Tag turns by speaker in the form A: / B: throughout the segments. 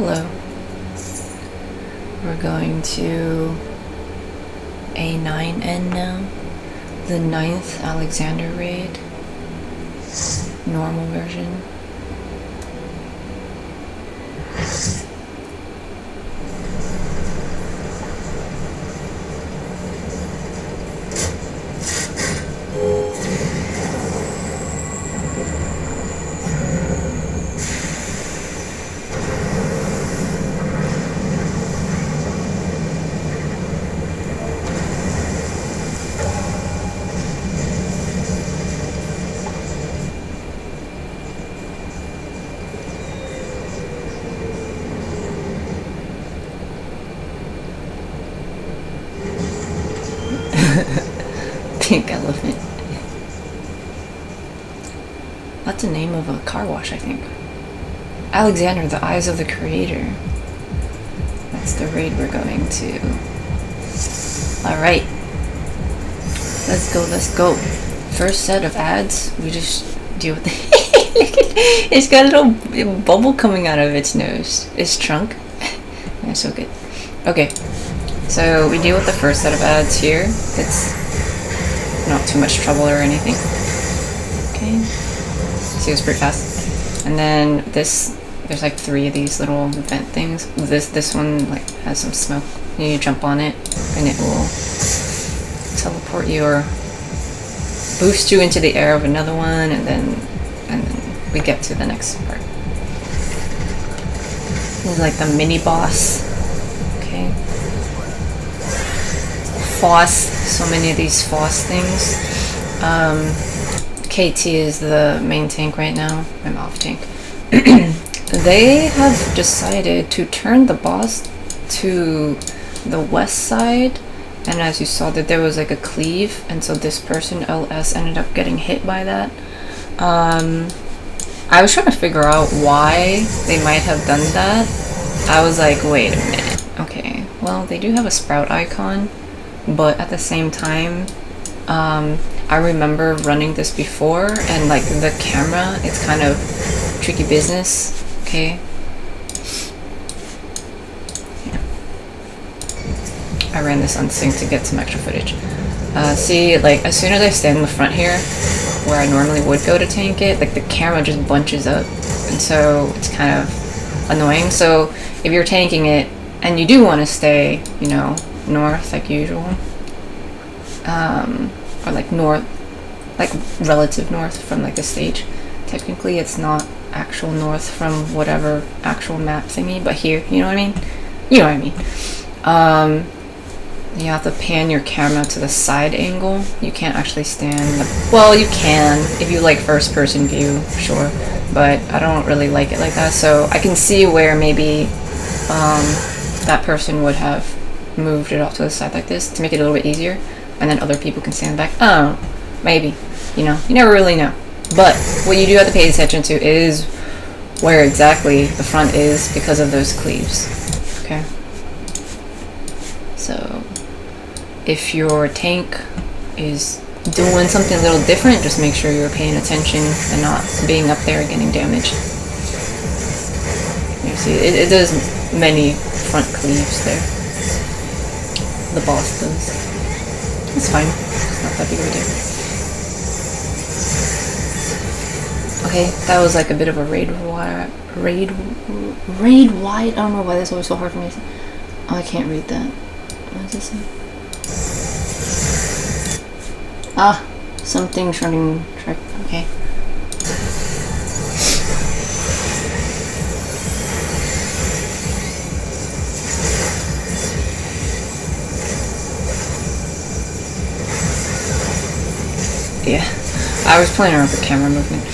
A: Hello. We're going to A9N now. The 9th Alexander raid. Normal version. Pink elephant. That's the name of a car wash, I think. Alexander, the Eyes of the Creator. That's the raid we're going to. Alright. Let's go, let's go. First set of ads, we just deal with it. It's got a little bubble coming out of its nose. Its trunk. That's so good. Okay. So we deal with the first set of ads here. It's not too much trouble or anything. Okay. See, it's pretty fast. And then this, there's like 3 of these little vent things. This one like has some smoke. You jump on it, and it will teleport you or boost you into the air of another one, and then we get to the next part. This is like the mini boss. Okay. Foss, so many of these Foss things. KT is the main tank right now. I'm off tank. They have decided to turn the boss to the west side, and as you saw that there was like a cleave, and so this person LS ended up getting hit by that. I was trying to figure out why they might have done that. I was like, wait a minute. Okay, well, they do have a sprout icon, but at the same time, I remember running this before, and like the camera, it's kind of tricky business. Okay. Yeah. I ran this on sync to get some extra footage. See, like as soon as I stand in the front here, where I normally would go to tank it, like the camera just bunches up, and so it's kind of annoying. So if you're tanking it and you do want to stay, you know, north like usual, or like north, like relative north from like the stage. Technically it's not actual north from whatever actual map thingy, but here, you know what I mean? You know what I mean. You have to pan your camera to the side angle. You can't actually stand the, well, you can if you like first person view, sure, but I don't really like it like that. So I can see where maybe that person would have moved it off to the side like this to make it a little bit easier, and then other people can stand back. Oh, maybe, you know, you never really know. But what you do have to pay attention to is where exactly the front is because of those cleaves. Okay. So if your tank is doing something a little different, just make sure you're paying attention and not being up there getting damaged. You see, it does many front cleaves there. The boss does. It's fine. It's not that big of a deal. Okay, that was like a bit of a raid wide. I don't know why that's always so hard for me to say. Oh, I can't read that. What does it say? Ah, something's running track. Okay. Yeah, I was playing around with the camera movement.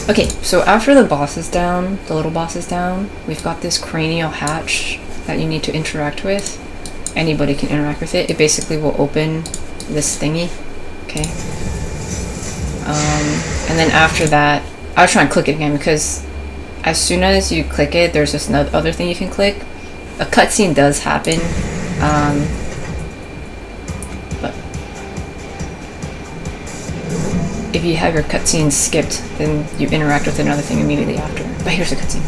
A: Okay, so after the boss is down, the little boss is down, we've got this cranial hatch that you need to interact with. Anybody can interact with it. It basically will open this thingy. Okay. And then after that, I was trying to click it again because as soon as you click it, there's this other thing you can click. A cutscene does happen. But if you have your cutscene skipped, then you interact with another thing immediately after. But here's a cutscene.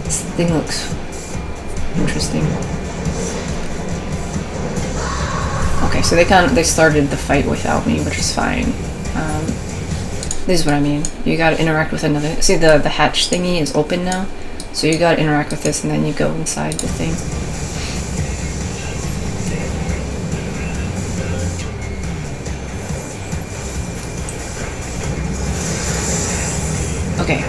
A: This thing looks Interesting. Okay, so they started the fight without me, which is fine. This is what I mean. You gotta interact with another. See, the hatch thingy is open now, so you gotta interact with this, and then you go inside the thing. Okay.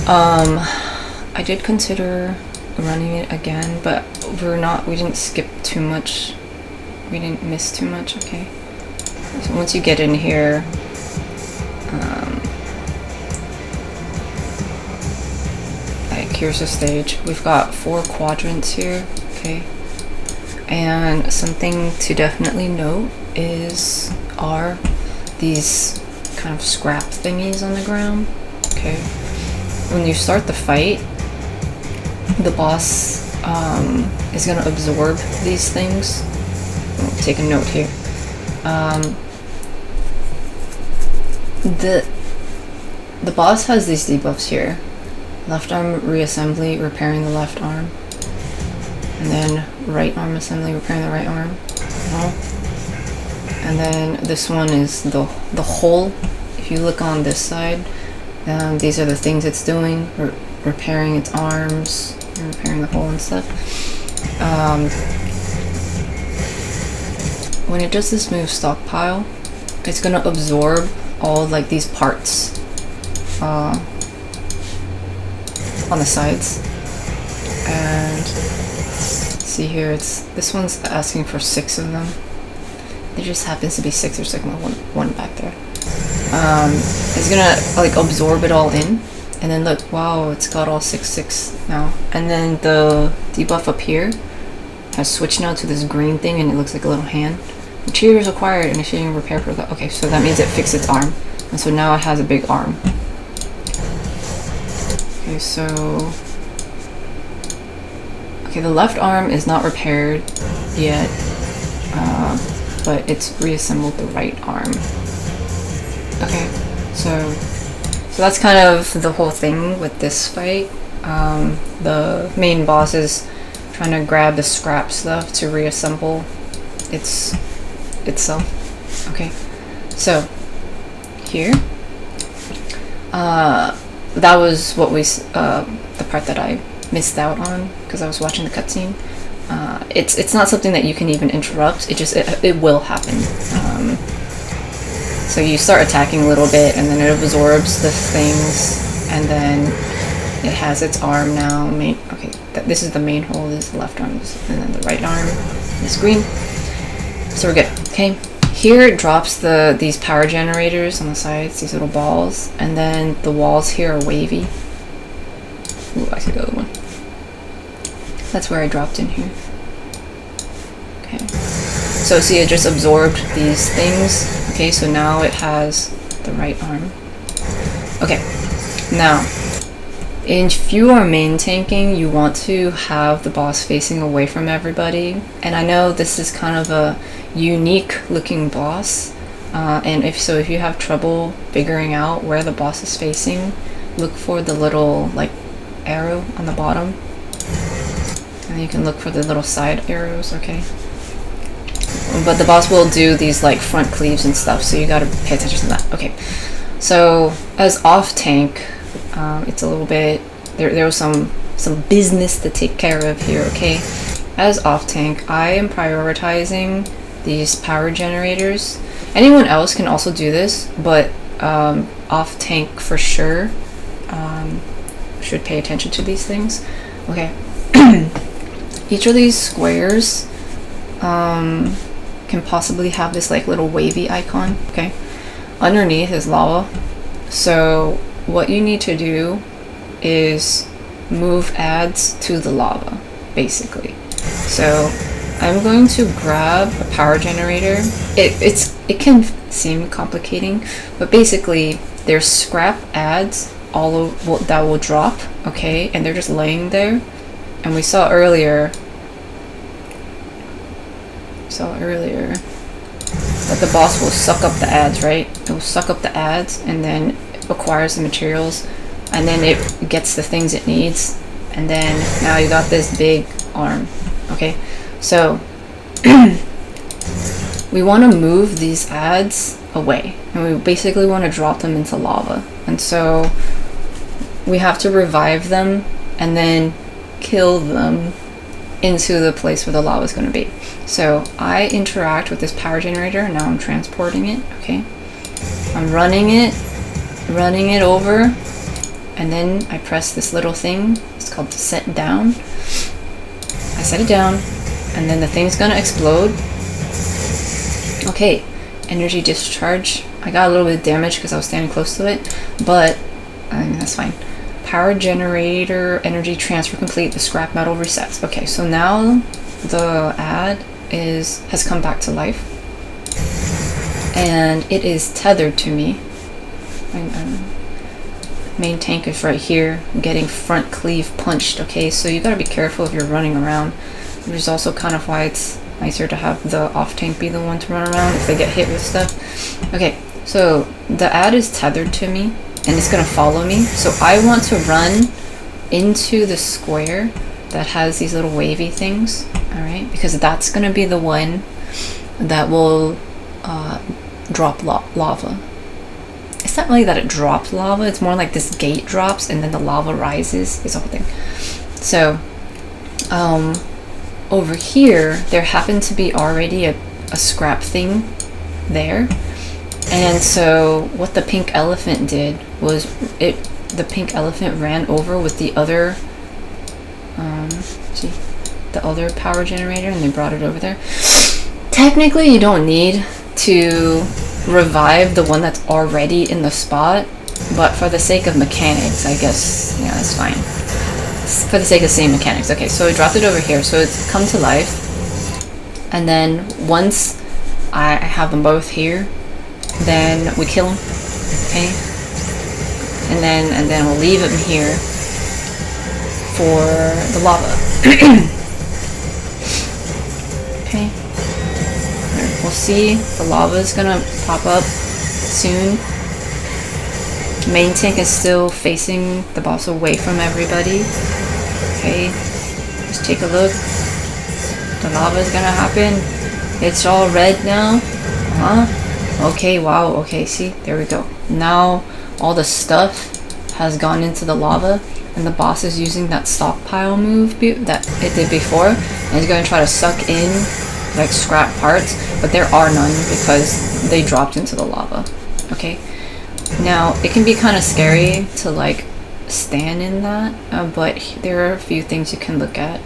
A: I did consider running it again, but we didn't skip too much. We didn't miss too much, okay? So once you get in here, like here's the stage. We've got 4 quadrants here, okay? And something to definitely note are these kind of scrap thingies on the ground, okay? When you start the fight, the boss is gonna absorb these things. I'll take a note here. The boss has these debuffs here. Left arm reassembly, repairing the left arm. And then right arm assembly, repairing the right arm. And then this one is the hole. If you look on this side, these are the things it's doing. Repairing its arms, repairing the hole and stuff. When it does this move stockpile, it's gonna absorb all like these parts on the sides. And see here, this one's asking for 6 of them. There just happens to be 6. There's like one back there. It's gonna like absorb it all in, and then look, wow, it's got all 6/6 now. And then the debuff up here has switched now to this green thing, and it looks like a little hand. Materials acquired, initiating repair protocol. Okay, so that means it fixed its arm, and so now it has a big arm. Okay, so the left arm is not repaired yet, but it's reassembled the right arm. Okay, so that's kind of the whole thing with this fight. The main boss is trying to grab the scrap stuff to reassemble itself. Okay, so here, that was what the part that I missed out on because I was watching the cutscene. It's not something that you can even interrupt. It will happen. So you start attacking a little bit, and then it absorbs the things, and then it has its arm now. This is the main hole. This is the left arm, and then the right arm is green. So we're good. Okay. Here it drops these power generators on the sides, these little balls, and then the walls here are wavy. Ooh, I see the other one. That's where I dropped in here. Okay. So see, it just absorbed these things. Okay, so now it has the right arm. Okay, now, if you are main tanking, you want to have the boss facing away from everybody. And I know this is kind of a unique looking boss. And if you have trouble figuring out where the boss is facing, look for the little like arrow on the bottom. And you can look for the little side arrows, okay? But the boss will do these like front cleaves and stuff, so you gotta pay attention to that. Okay, so as off tank, it's a little bit, there was some business to take care of here, okay? As off tank, I am prioritizing these power generators. Anyone else can also do this, but off tank for sure should pay attention to these things. Okay. Each of these squares can possibly have this like little wavy icon, okay? Underneath is lava. So what you need to do is move adds to the lava, basically. So I'm going to grab a power generator. It can seem complicating, but basically there's scrap adds that will drop, okay? And they're just laying there. And we saw earlier that the boss will suck up the adds, right? It will suck up the adds and then acquires the materials, and then it gets the things it needs, and and then now you got this big arm. Okay, so we want to move these ads away, and we basically want to drop them into lava, and so we have to revive them and then kill them into the place where the lava is going to be. So I interact with this power generator, and now I'm transporting it. Okay, I'm running it over, and then I press this little thing. It's called set down. I set it down, and then the thing's gonna explode. Okay, energy discharge. I got a little bit of damage because I was standing close to it, but I mean, that's fine. Power generator energy transfer complete. The scrap metal resets. Okay, so now the ad has come back to life, and it is tethered to me. Main tank is right here. I'm getting front cleave punched. Okay, so you gotta be careful if you're running around. Which is also kind of why it's nicer to have the off tank be the one to run around if they get hit with stuff. Okay, so the ad is tethered to me, and it's gonna follow me. So I want to run into the square that has these little wavy things. All right, because that's gonna be the one that will drop lava. It's not really that it drops lava, it's more like this gate drops and then the lava rises. It's the whole thing. So over here there happened to be already a scrap thing there, and so what the pink elephant did was the pink elephant ran over with the other the other power generator, and they brought it over there. Technically you don't need to revive the one that's already in the spot, but for the sake of mechanics, I guess, yeah, that's fine. For the sake of same mechanics. Okay, so I dropped it over here, so it's come to life, and then once I have them both here, then we kill them. Okay, and then we'll leave them here for the lava. Okay, we'll see. The lava is gonna pop up soon. Main tank is still facing the boss away from everybody. Okay, let's take a look. The lava is gonna happen. It's all red now. Okay, wow. Okay, see, there we go. Now all the stuff has gone into the lava, and the boss is using that stockpile move that it did before, and it's going to try to suck in like scrap parts, but there are none because they dropped into the lava. Okay, now it can be kind of scary to like stand in that, but there are a few things you can look at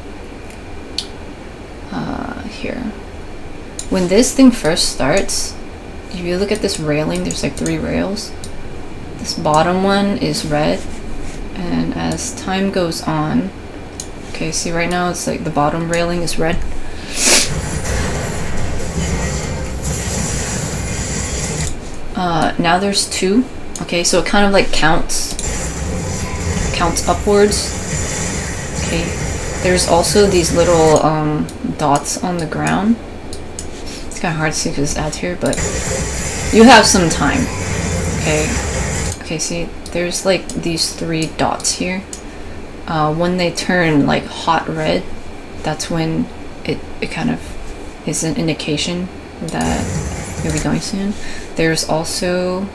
A: here. When this thing first starts, if you look at this railing, there's like 3 rails. This bottom one is red, and as time goes on, okay, see right now it's like the bottom railing is red. Now there's 2. Okay, so it kind of like counts upwards. Okay, there's also these little dots on the ground. It's kind of hard to see because it's out here, but you have some time. Okay, see, there's like these 3 dots here. When they turn like hot red, that's when it kind of is an indication that you'll be going soon. There's also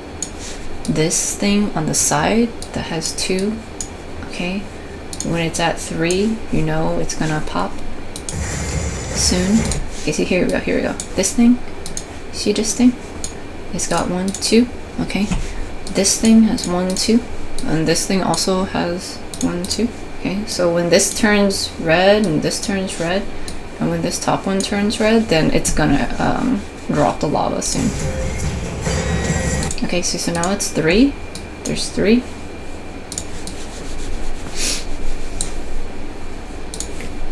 A: this thing on the side that has 2. Okay, when it's at 3, you know it's gonna pop soon. Okay, see, here we go. This thing, see this thing? It's got 1, 2. Okay, this thing has 1, 2, and this thing also has 1, 2. Okay, so when this turns red and this turns red, and when this top one turns red, then it's gonna drop the lava soon. Okay, so now it's 3. There's 3.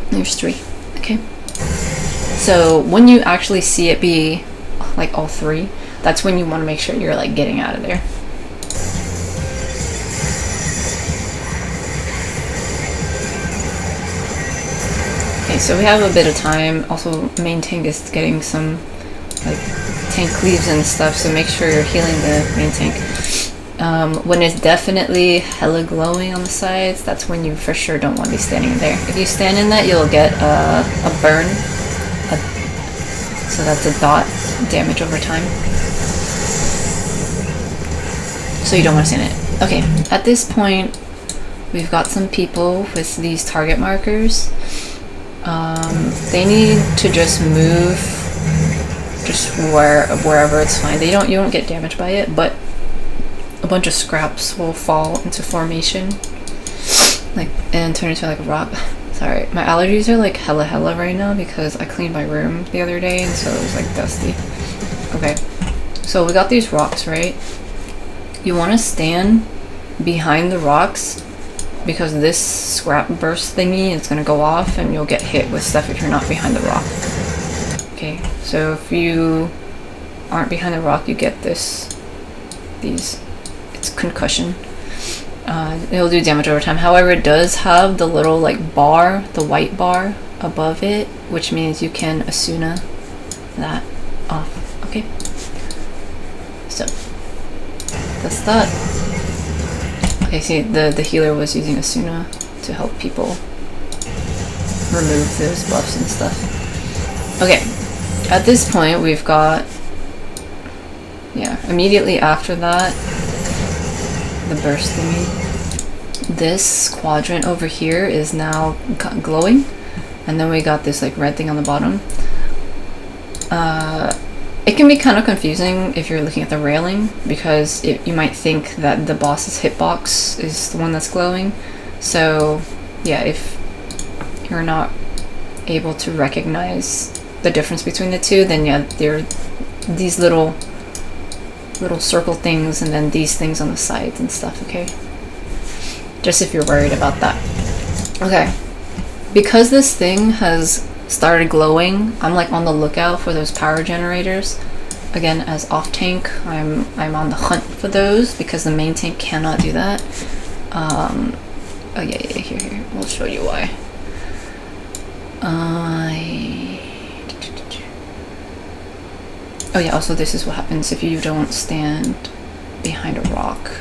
A: There's 3. Okay. So when you actually see it be like all 3, that's when you want to make sure you're like getting out of there. Okay, so we have a bit of time. Also, main tank is getting some like tank cleaves and stuff, so make sure you're healing the main tank. When it's definitely hella glowing on the sides, that's when you for sure don't want to be standing in there. If you stand in that, you'll get a burn. So that's a dot damage over time. So you don't want to stand in it. Okay, at this point, we've got some people with these target markers. They need to just move just wherever it's fine. You don't get damaged by it, but a bunch of scraps will fall into formation, like, and turn into like a rock. Sorry, my allergies are like hella right now because I cleaned my room the other day and so it was like dusty. Okay, so we got these rocks, right? You want to stand behind the rocks because this scrap burst thingy is going to go off and you'll get hit with stuff if you're not behind the rock. Okay, so if you aren't behind the rock, you get it's concussion. It'll do damage over time. However, it does have the little like bar, the white bar above it, which means you can Asuna that off. Okay, so that's that. Okay, see, the healer was using Asuna to help people remove those buffs and stuff. Okay, at this point we've got, yeah, immediately after that, the burst thingy. This quadrant over here is now glowing, and then we got this like red thing on the bottom. It can be kind of confusing if you're looking at the railing because you might think that the boss's hitbox is the one that's glowing. So yeah, if you're not able to recognize the difference between the two, then yeah, there are these little circle things and then these things on the sides and stuff, okay? Just if you're worried about that. Okay, because this thing has started glowing, I'm like on the lookout for those power generators. Again, as off tank, I'm on the hunt for those because the main tank cannot do that. Oh yeah, here, we'll show you why. Oh yeah, also this is what happens if you don't stand behind a rock.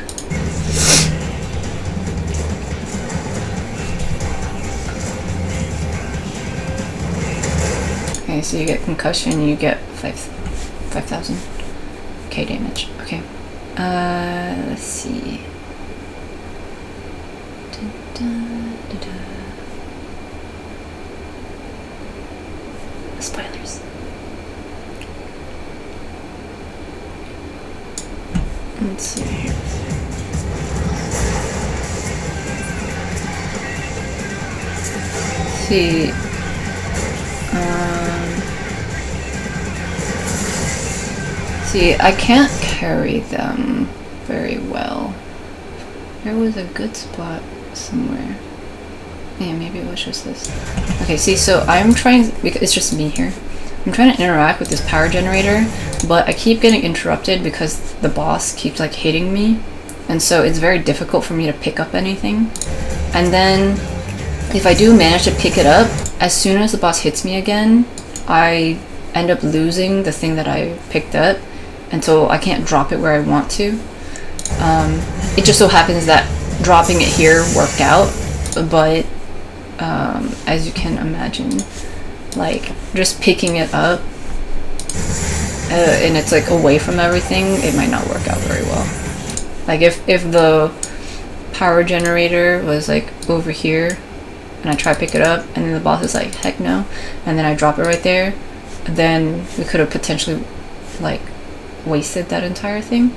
A: Okay, so you get concussion, you get 5,000 K damage. Okay, let's see. Spoilers. Let's see here. See. See, I can't carry them very well. There was a good spot somewhere. Yeah, maybe it was just this. Okay, see, so I'm trying, because it's just me here. I'm trying to interact with this power generator, but I keep getting interrupted because the boss keeps like hitting me. And so it's very difficult for me to pick up anything. And then if I do manage to pick it up, as soon as the boss hits me again, I end up losing the thing that I picked up until I can't drop it where I want to. It just so happens that dropping it here worked out, but as you can imagine, like just picking it up and it's like away from everything, it might not work out very well. Like if the power generator was like over here and I try to pick it up and then the boss is like heck no, and then I drop it right there, then we could have potentially like wasted that entire thing.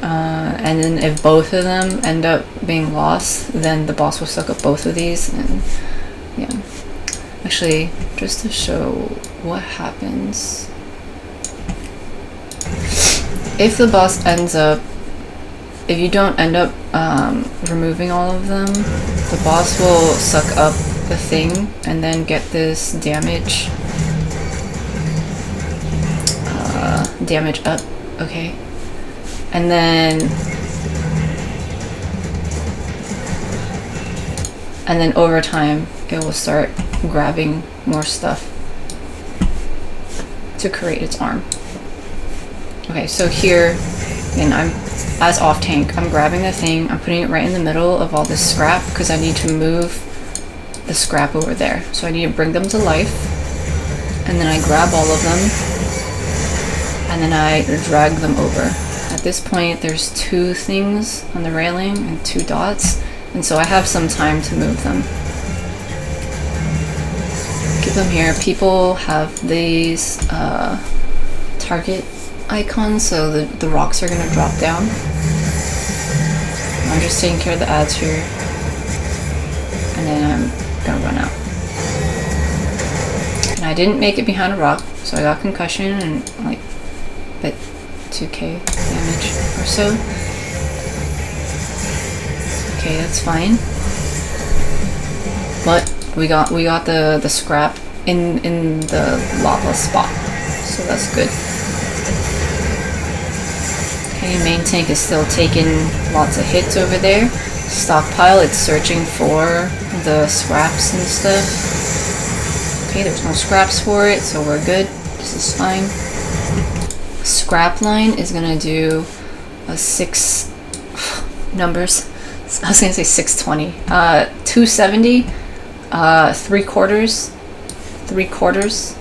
A: And then if both of them end up being lost, then the boss will suck up both of these. And yeah, actually, just to show what happens if the boss ends up, if you don't end up removing all of them, the boss will suck up the thing and then get this damage up, okay? And then over time it will start grabbing more stuff to create its arm. Okay, so here And I'm, as off tank, I'm grabbing the thing, I'm putting it right in the middle of all this scrap because I need to move the scrap over there. So I need to bring them to life, and then I grab all of them, and then I drag them over. At this point, there's 2 things on the railing and 2 dots, and so I have some time to move them. Keep them here. People have these target icons, so the rocks are going to drop down. I'm just taking care of the ads here, and then I'm going to run out. And I didn't make it behind a rock, so I got concussion and like bit 2k damage or so. Okay, that's fine. But we got the scrap in the lava spot, so that's good. Okay, main tank is still taking lots of hits over there. Stockpile, it's searching for the scraps and stuff. Okay, there's no scraps for it, so we're good. This is fine. Scrap line is gonna do a 6 numbers. I was gonna say 620. 270. 3/4. 3/4.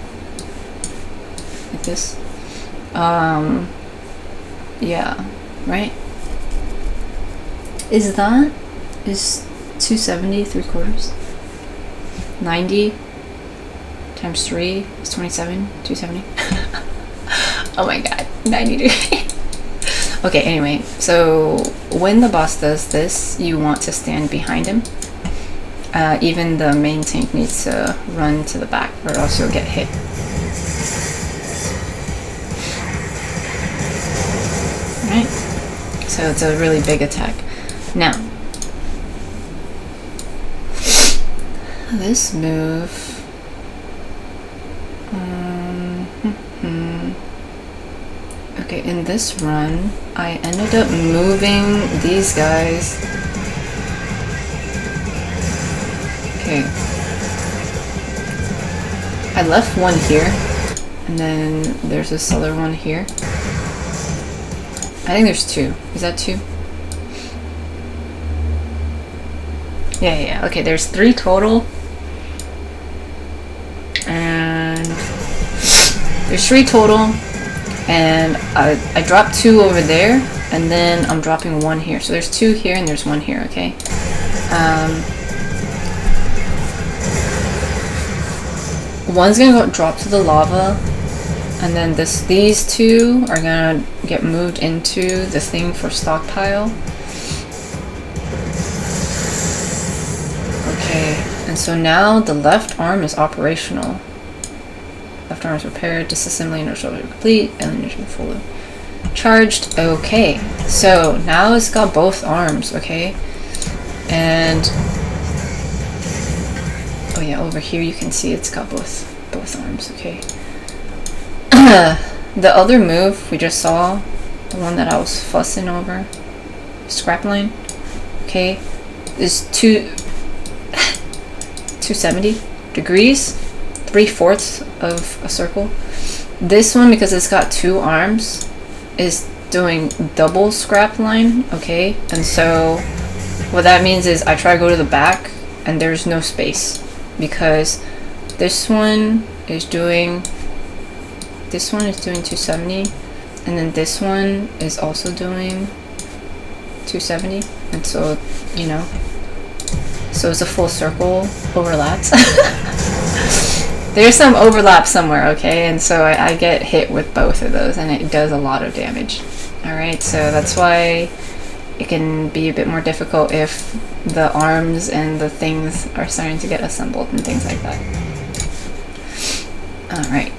A: Like this. Yeah, right? Is 270 3/4? 90 times 3 is 27. 270. Oh my god, 90 degrees. Okay, anyway, so when the boss does this, you want to stand behind him. Even the main tank needs to run to the back, or else you'll get hit. Right? So it's a really big attack. Now, this move. Okay, in this run, I ended up moving these guys. Okay. I left one here, and then there's this other one here. I think there's 2. Is that 2? Yeah. Okay, there's 3 total. And there's 3 total. And I dropped 2 over there, and then I'm dropping 1 here. So there's 2 here and there's 1 here, okay? One's gonna go drop to the lava, and then these 2 are gonna get moved into the thing for stockpile. Okay, and so now the left arm is operational. Left arm is repaired, disassembly and shoulder complete, ammunition fully charged. Okay, so now it's got both arms, okay? And oh yeah, over here you can see it's got both arms, okay? The other move we just saw, the one that I was fussing over, scrap line, okay, is 270 degrees. 3/4 of a circle. This one, because it's got 2 arms, is doing double scrap line, okay? And so what that means is I try to go to the back and there's no space, because this one is doing 270, and then this one is also doing 270, and so, you know, so it's a full circle overlaps. There's some overlap somewhere, okay? And so I get hit with both of those, and it does a lot of damage. Alright, so that's why it can be a bit more difficult if the arms and the things are starting to get assembled and things like that. Alright.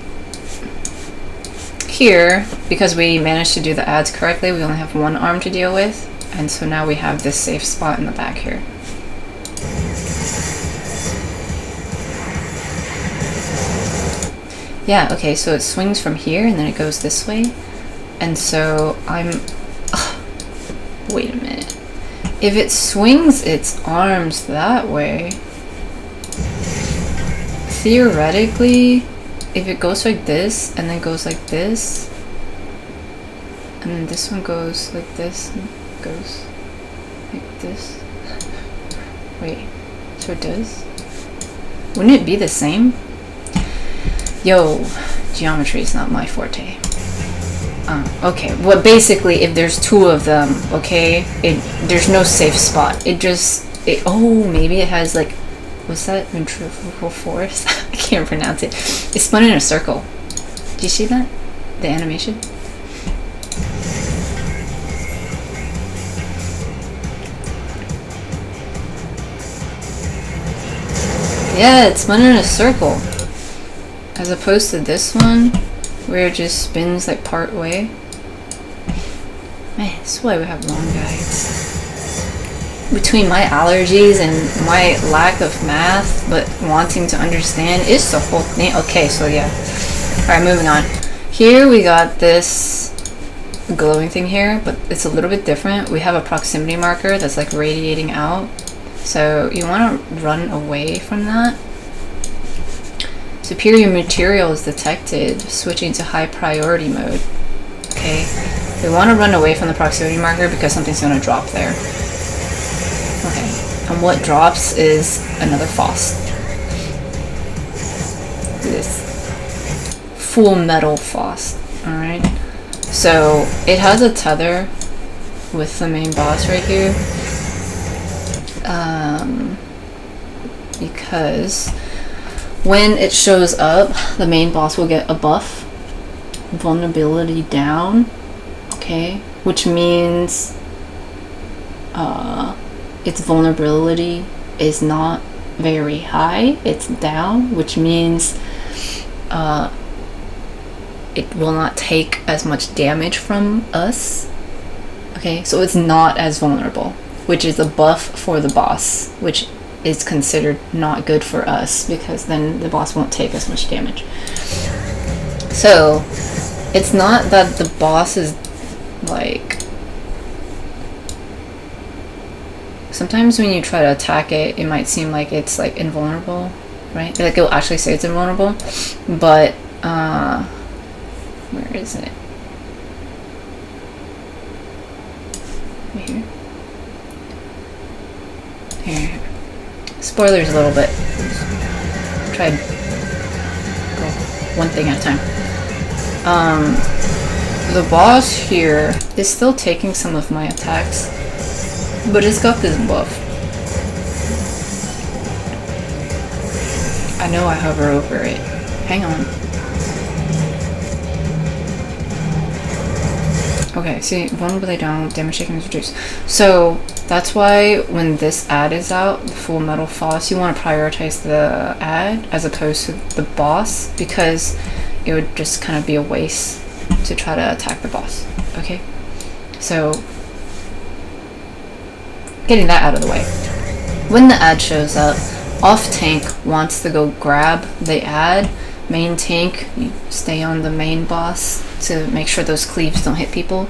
A: Here, because we managed to do the ads correctly, we only have 1 arm to deal with, and so now we have this safe spot in the back here. Yeah, okay, so it swings from here and then it goes this way. And so wait a minute. If it swings its arms that way, theoretically, if it goes like this and then goes like this, And then this one goes like this, and goes like this. Wait, so it does? Wouldn't it be the same? Yo, geometry is not my forte. Okay, well basically if there's two of them, okay, there's no safe spot. Oh, maybe it has like, what's that? Ventricular force? I can't pronounce it. It spun in a circle. Do you see that? The animation? Yeah, it spun in a circle. As opposed to this one, where it just spins like part way. Man, that's why we have long guides. Between my allergies and my lack of math, but wanting to understand, is the whole thing. Okay, so yeah. Alright, moving on. Here we got this glowing thing here, but it's a little bit different. We have a proximity marker that's like radiating out. So you want to run away from that. Superior material is detected, switching to high priority mode. Okay, we want to run away from the proximity marker because something's going to drop there. Okay, and what drops is another FFXIV. This full metal FFXIV. Alright, so it has a tether with the main boss right here. Because when it shows up, the main boss will get a buff, vulnerability down, okay, which means its vulnerability is not very high, it's down, which means it will not take as much damage from us, okay, so it's not as vulnerable, which is a buff for the boss, which is considered not good for us because then the boss won't take as much damage. So it's not that the boss is like, sometimes when you try to attack it, it might seem like it's like invulnerable, right? Like it'll actually say it's invulnerable, but where is it? Right here. Here. Spoilers a little bit. Try go one thing at a time. The boss here is still taking some of my attacks, but it's got this buff. I know I hover over it. Hang on. Okay, see, vulnerability down, damage taken is reduced. So that's why when this ad is out, the full metal FFXIV, you want to prioritize the ad as opposed to the boss, because it would just kind of be a waste to try to attack the boss. Okay, so getting that out of the way. When the ad shows up, off tank wants to go grab the ad. Main tank, you stay on the main boss to make sure those cleaves don't hit people.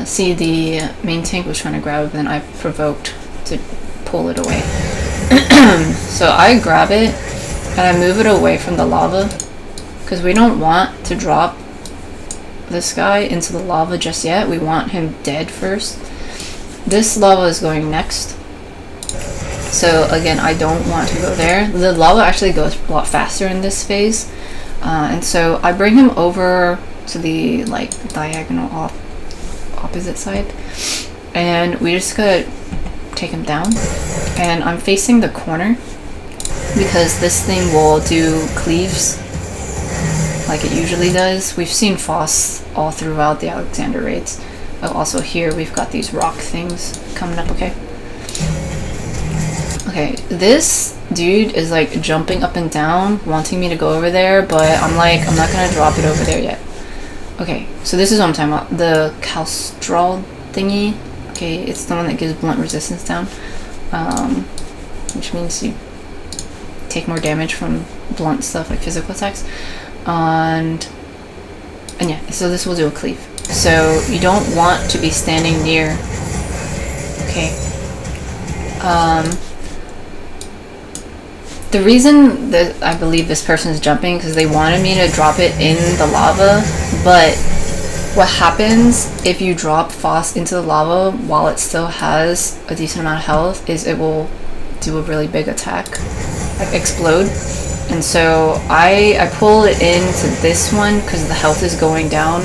A: See, the main tank was trying to grab it, then I provoked to pull it away. So I grab it and I move it away from the lava because we don't want to drop this guy into the lava just yet. We want him dead first. This lava is going next. So again, I don't want to go there. The lava actually goes a lot faster in this phase. And so I bring him over to the like diagonal opposite side. And we just gotta take him down. And I'm facing the corner because this thing will do cleaves like it usually does. We've seen FFXIV all throughout the Alexander raids. Oh, also here we've got these rock things coming up, okay? Okay, this dude is like jumping up and down, wanting me to go over there, but I'm like, I'm not gonna drop it over there yet. Okay, so this is what I'm talking about. The Calstral thingy. Okay, it's the one that gives blunt resistance down. Which means you take more damage from blunt stuff like physical attacks. And yeah, so this will do a cleave. So you don't want to be standing near. Okay. The reason that I believe this person is jumping because they wanted me to drop it in the lava, but what happens if you drop Foss into the lava while it still has a decent amount of health is it will do a really big attack, like explode. And so I pull it into this one because the health is going down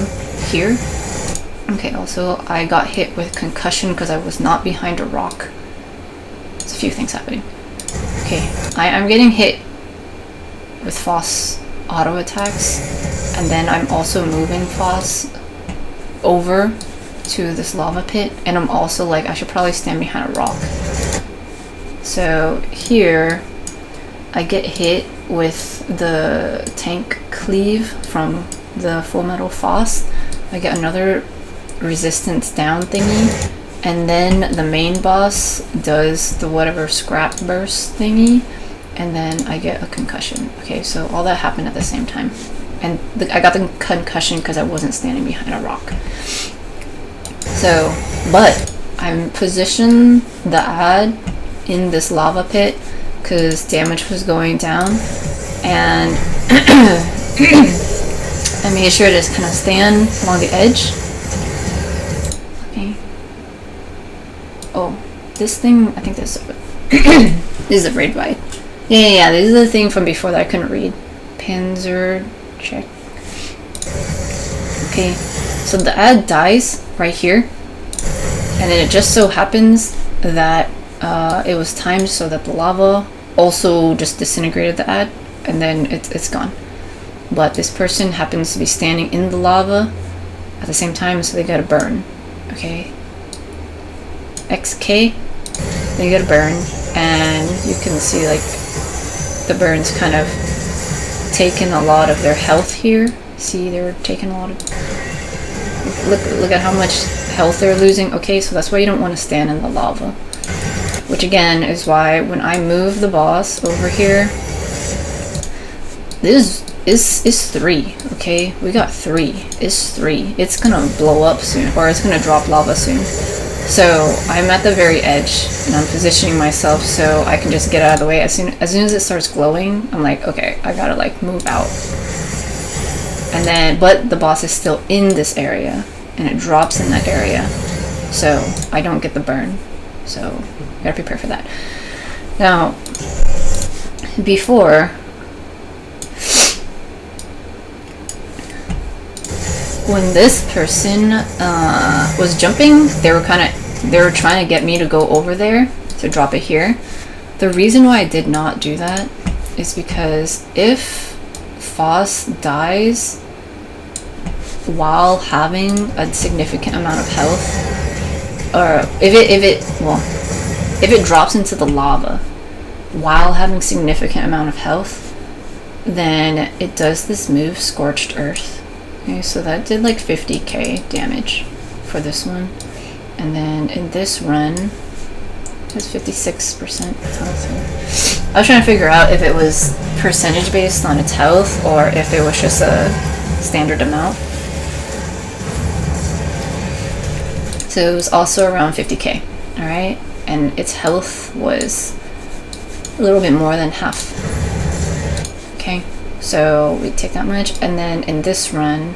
A: here. Okay, also I got hit with concussion because I was not behind a rock. There's a few things happening. Okay, I'm getting hit with Foss auto attacks, and then I'm also moving Foss over to this lava pit, and I'm also like, I should probably stand behind a rock. So here I get hit with the tank cleave from the Full Metal Foss. I get another resistance down thingy, and then the main boss does the whatever scrap burst thingy, and then I get a concussion. Okay, so all that happened at the same time. And I got the concussion because I wasn't standing behind a rock. So, but I'm positioned the ad in this lava pit because damage was going down, and I made sure to just kind of stand along the edge. Okay. Oh, this thing, I think this is a raid bite. Yeah, this is the thing from before that I couldn't read. Panzer check. Okay, so the ad dies right here, and then it just so happens that it was timed so that the lava also just disintegrated the ad, and then it's gone. But this person happens to be standing in the lava at the same time, so they got a burn. Okay, XK, they get a burn, and you can see like the burns kind of taken a lot of their health here. See, they're taking a lot of, look at how much health they're losing. Okay, so that's why you don't want to stand in the lava, which again is why when I move the boss over here, this is 3. Okay, we got 3. It's 3. It's gonna blow up soon, or it's gonna drop lava soon. So I'm at the very edge, and I'm positioning myself so I can just get out of the way. As soon as it starts glowing, I'm like, okay, I gotta like move out. And then, but the boss is still in this area, and it drops in that area, so I don't get the burn. So I gotta prepare for that. Now, before, when this person was jumping, they were trying to get me to go over there to drop it here. The reason why I did not do that is because if Foss dies while having a significant amount of health, or if it drops into the lava while having significant amount of health, then it does this move, Scorched Earth. Okay, so that did like 50k damage for this one. And then in this run, it has 56% health here. I was trying to figure out if it was percentage based on its health or if it was just a standard amount. So it was also around 50k, alright? And its health was a little bit more than half. Okay. So we take that much, and then in this run,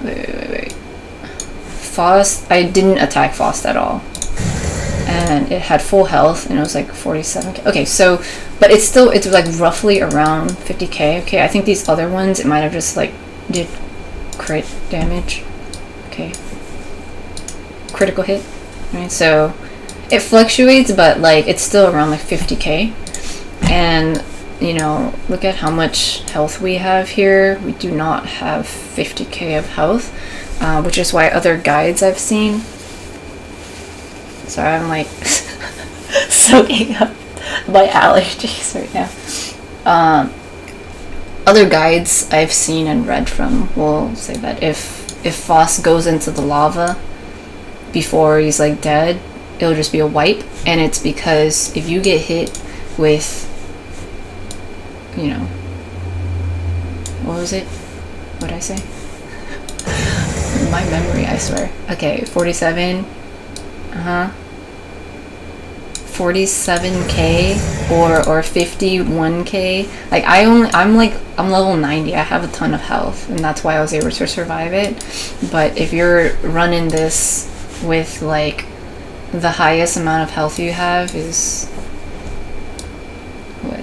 A: wait. Faust, I didn't attack Faust at all, and it had full health, and it was like 47k. Okay, so, but it's like roughly around 50k. Okay, I think these other ones, it might have just like did crit damage. Okay, critical hit, right? So it fluctuates, but like it's still around like 50k. And you know, look at how much health we have here. We do not have 50k of health, which is why other guides I've seen. Sorry, I'm like soaking up my allergies right now. Other guides I've seen and read from will say that if Foss goes into the lava before he's like dead, it'll just be a wipe, and it's because if you get hit with, you know, what was it? What did I say? My memory, I swear. Okay, 47. 47k or 51k. Like I'm level 90. I have a ton of health, and that's why I was able to survive it. But if you're running this with like the highest amount of health you have is what,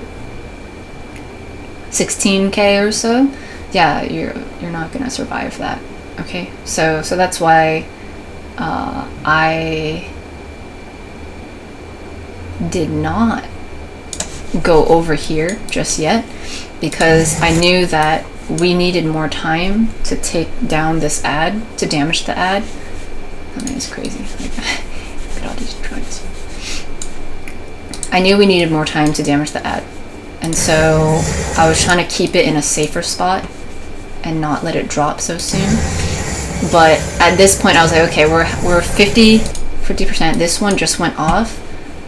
A: 16k or so, yeah, you're not gonna survive that. Okay, so that's why I did not go over here just yet, because I knew that we needed more time to take down this ad, to damage the ad. I mean, it's crazy. Like, look at all these drugs. I knew we needed more time to damage the ad, and so I was trying to keep it in a safer spot and not let it drop so soon. But at this point I was like, okay, we're 50%. This one just went off,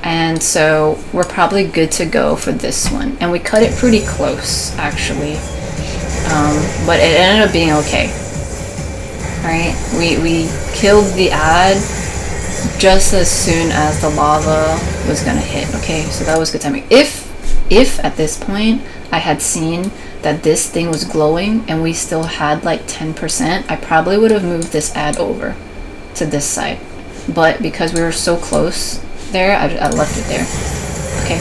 A: and so we're probably good to go for this one. And we cut it pretty close, actually, but it ended up being okay. Right, we killed the ad just as soon as the lava was gonna hit. Okay, so that was good timing. If at this point I had seen that this thing was glowing and we still had like 10%, I probably would have moved this ad over to this side. But because we were so close there, I left it there. Okay,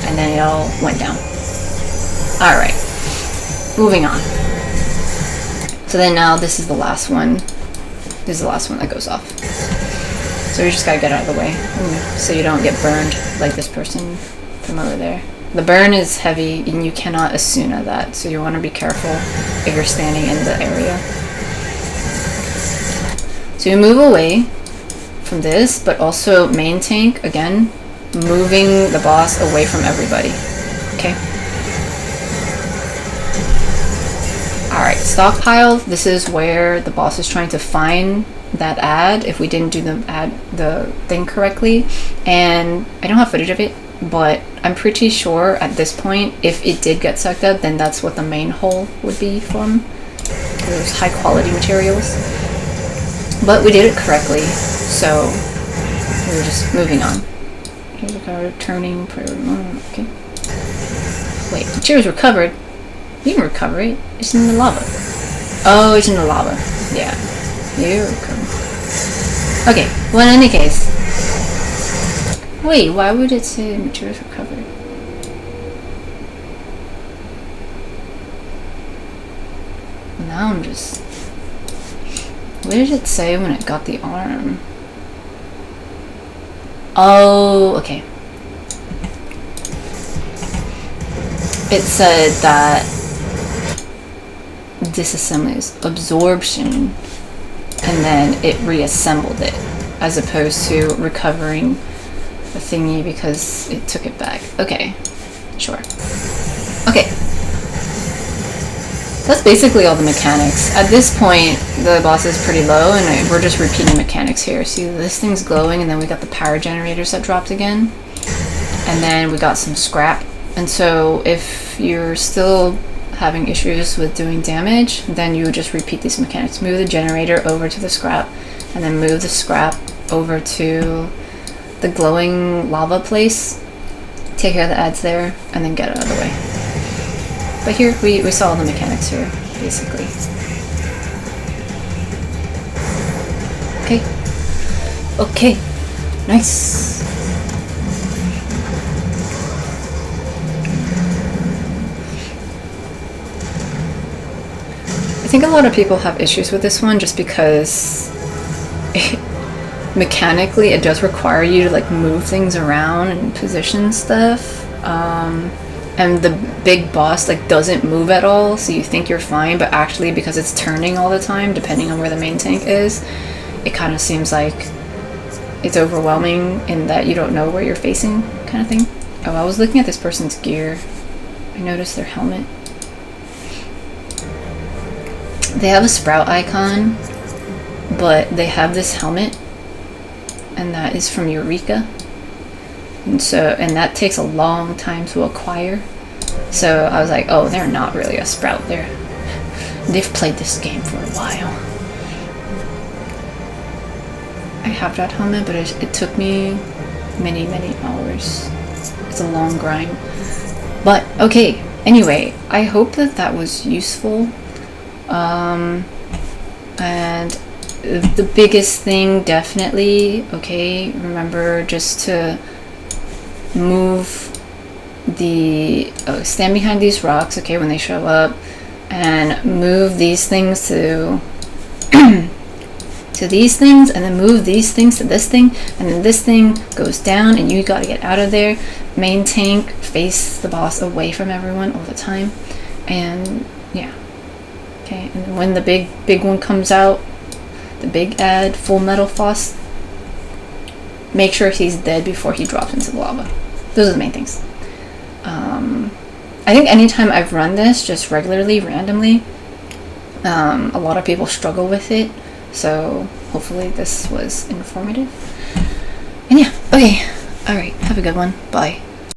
A: and then it all went down. Alright, moving on. So then now this is the last one. This is the last one that goes off. So we just gotta get out of the way so you don't get burned like this person from over there. The burn is heavy and you cannot Asuna that, so you want to be careful if you're standing in the area. So you move away from this, but also main tank, again, moving the boss away from everybody. Okay? Alright, stockpile. This is where the boss is trying to find that ad if we didn't do the thing correctly. And I don't have footage of it, but I'm pretty sure at this point, if it did get sucked up, then that's what the main hole would be from. Those high quality materials. But we did it correctly, so we're just moving on. Here's a card, turning, okay. Wait, the chair was recovered. You can recover it. It's in the lava. Oh, it's in the lava. Yeah. You recover. Okay, well in any case. Wait, why would it say materials recovered? Now I'm just... What did it say when it got the arm? Oh, okay. It said that disassembly is absorption, and then it reassembled it, as opposed to recovering the thingy because it took it back. Okay, sure. Okay. That's basically all the mechanics. At this point, the boss is pretty low, and we're just repeating mechanics here. See, this thing's glowing, and then we got the power generators that dropped again. And then we got some scrap. And so if you're still having issues with doing damage, then you would just repeat these mechanics. Move the generator over to the scrap, and then move the scrap over to the glowing lava place. Take care of the ads there, and then get it out of the way. But here, we saw all the mechanics here, basically. Okay. Okay. Nice. I think a lot of people have issues with this one just because mechanically it does require you to like move things around and position stuff. And the big boss like doesn't move at all, so you think you're fine, but actually because it's turning all the time, depending on where the main tank is, it kind of seems like it's overwhelming in that you don't know where you're facing, kind of thing. Oh, I was looking at this person's gear. I noticed their helmet. They have a sprout icon, but they have this helmet, and that is from Eureka. And that takes a long time to acquire. So I was like, oh, they're not really a sprout. They've played this game for a while. I have that helmet, but it took me many hours. It's a long grind. But okay, anyway, I hope that was useful. And the biggest thing, definitely, okay, remember just to move stand behind these rocks, okay, when they show up, and move these things to to these things, and then move these things to this thing, and then this thing goes down, and you gotta get out of there. Main tank, face the boss away from everyone all the time, and yeah, okay. And when the big one comes out, the big ad, Full Metal Foss, make sure he's dead before he drops into the lava. Those are the main things. I think anytime I've run this just regularly, randomly, a lot of people struggle with it, so hopefully this was informative. And yeah, okay, alright, have a good one, bye.